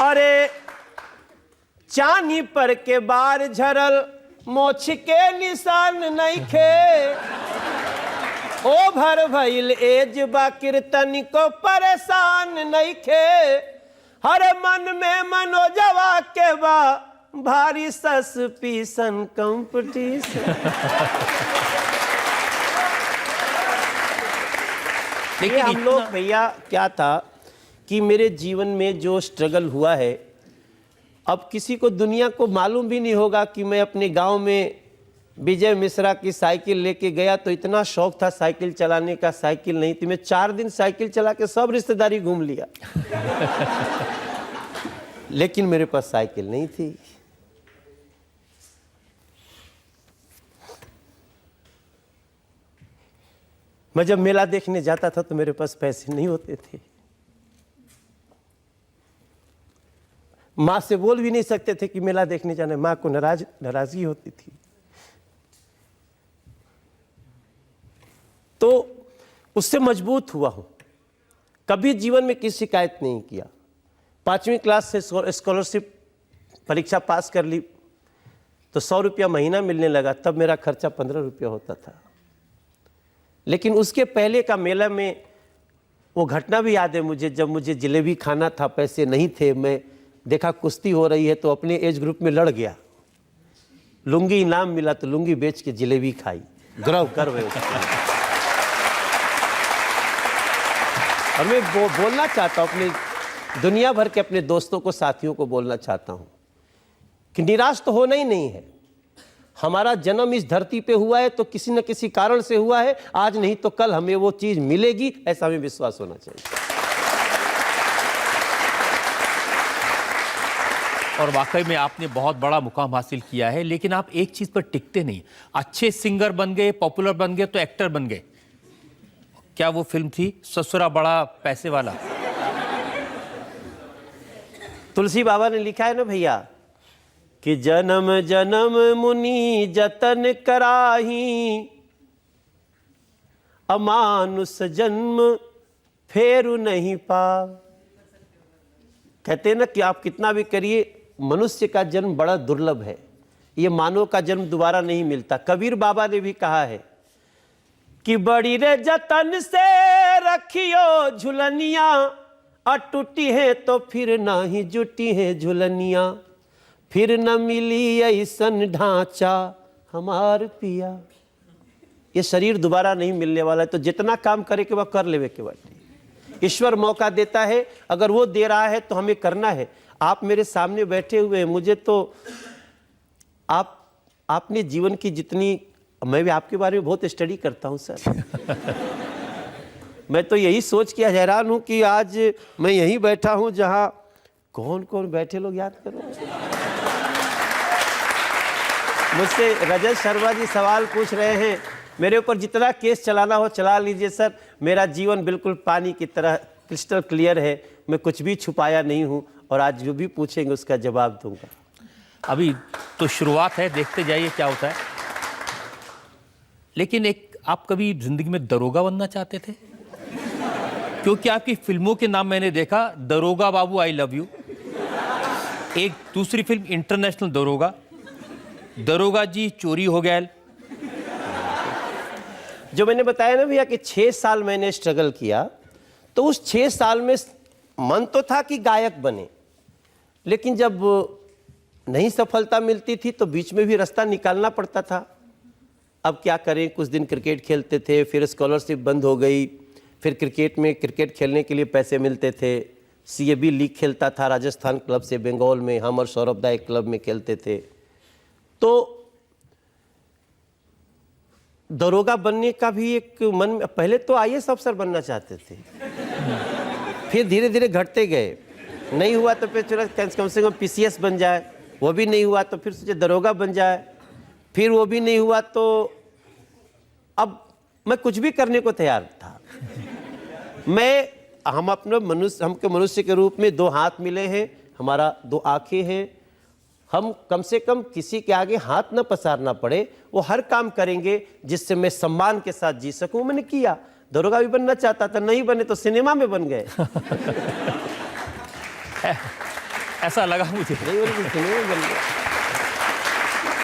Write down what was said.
अरे चानी पर के बार झरल मोछ के निशान नहीं खे, ओ भर भइल एज बा कीर्तन को परेशान नहीं खे। हर मन में मनोजवा के बा भारी सस्पिशन कंपटीशन। लेकिन हम लोग भैया क्या था कि मेरे जीवन में जो स्ट्रगल हुआ है, अब किसी को दुनिया को मालूम भी नहीं होगा कि मैं अपने गांव में विजय मिश्रा की साइकिल लेके गया तो इतना शौक था साइकिल चलाने का, साइकिल नहीं थी। मैं 4 दिन साइकिल चला के सब रिश्तेदारी घूम लिया। लेकिन मेरे पास साइकिल नहीं थी। मैं जब मेला देखने जाता था तो मेरे पास पैसे नहीं होते थे। माँ से बोल भी नहीं सकते थे कि मेला देखने जाना है, माँ को नाराजगी होती थी। तो उससे मजबूत हुआ हूं, कभी जीवन में किसी शिकायत नहीं किया। 5वीं क्लास से स्कॉलरशिप परीक्षा पास कर ली तो 100 रुपया महीना मिलने लगा, तब मेरा खर्चा 15 रुपया होता था। लेकिन उसके पहले का मेला में वो घटना भी याद है मुझे, जब मुझे जलेबी खाना था, पैसे नहीं थे। मैं देखा कुश्ती हो रही है तो अपने एज ग्रुप में लड़ गया, लुंगी इनाम मिला तो लुंगी बेच के जलेबी खाई। ग्रह कर और मैं बोलना चाहता हूँ अपने दुनिया भर के अपने दोस्तों को, साथियों को बोलना चाहता हूँ कि निराश तो होना ही नहीं है। हमारा जन्म इस धरती पे हुआ है तो किसी न किसी कारण से हुआ है, आज नहीं तो कल हमें वो चीज मिलेगी, ऐसा हमें विश्वास होना चाहिए। और वाकई में आपने बहुत बड़ा मुकाम हासिल किया है, लेकिन आप एक चीज पर टिकते नहीं। अच्छे सिंगर बन गए, पॉपुलर बन गए तो एक्टर बन गए। क्या वो फिल्म थी ससुरा बड़ा पैसे वाला? तुलसी बाबा ने लिखा है ना भैया कि जन्म जन्म मुनि जतन कराही, अमानुष जन्म फेरु नहीं पाव। कहते हैं ना कि आप कितना भी करिए, मनुष्य का जन्म बड़ा दुर्लभ है, ये मानव का जन्म दोबारा नहीं मिलता। कबीर बाबा ने भी कहा है कि बड़ी रे जतन से रखियो झुलनिया, अटूटी है तो फिर ना ही जुटी है झुलनिया, फिर न मिली ऐसन ढांचा हमार पिया। ये शरीर दोबारा नहीं मिलने वाला है, तो जितना काम करे के वह कर लेवे के बाद ईश्वर मौका देता है, अगर वो दे रहा है तो हमें करना है। आप मेरे सामने बैठे हुए हैं, मुझे तो आपने जीवन की जितनी, मैं भी आपके बारे में बहुत स्टडी करता हूं सर। मैं तो यही सोच के हैरान हूं कि आज मैं यहीं बैठा हूं जहां कौन कौन बैठे लोग याद करो। मुझसे रजत शर्मा जी सवाल पूछ रहे हैं, मेरे ऊपर जितना केस चलाना हो चला लीजिए सर, मेरा जीवन बिल्कुल पानी की तरह क्रिस्टल क्लियर है, मैं कुछ भी छुपाया नहीं हूं और आज जो भी पूछेंगे उसका जवाब दूंगा। अभी तो शुरुआत है, देखते जाइए क्या होता है। लेकिन एक आप कभी जिंदगी में दरोगा बनना चाहते थे? क्योंकि आपकी फिल्मों के नाम मैंने देखा, दरोगा बाबू आई लव यू, एक दूसरी फिल्म इंटरनेशनल दरोगा, दरोगा जी चोरी हो गया। जो मैंने बताया ना भैया कि 6 साल मैंने स्ट्रगल किया, तो उस 6 साल में मन तो था कि गायक बने, लेकिन जब नहीं सफलता मिलती थी तो बीच में भी रास्ता निकालना पड़ता था। अब क्या करें, कुछ दिन क्रिकेट खेलते थे, फिर स्कॉलरशिप बंद हो गई, फिर क्रिकेट खेलने के लिए पैसे मिलते थे। CAB लीग खेलता था राजस्थान क्लब से, बंगाल में हम और सौरभ दा एक क्लब में खेलते थे। तो दरोगा बनने का भी एक मन में, पहले तो IAS अफसर बनना चाहते थे, फिर धीरे धीरे घटते गए, नहीं हुआ तो फिर चलो कम से कम PCS बन जाए, वो भी नहीं हुआ तो फिर सोचे दरोगा बन जाए, फिर वो भी नहीं हुआ तो अब मैं कुछ भी करने को तैयार था। हमके मनुष्य के रूप में 2 हाथ मिले हैं, हमारा 2 आंखें हैं, हम कम से कम किसी के आगे हाथ न पसारना पड़े, वो हर काम करेंगे जिससे मैं सम्मान के साथ जी सकूं। मैंने किया, दरोगा भी बनना चाहता था, नहीं बने तो सिनेमा में बन गए। ऐसा लगा मुझे। नहीं बोले तो सुनिए, बोलिए।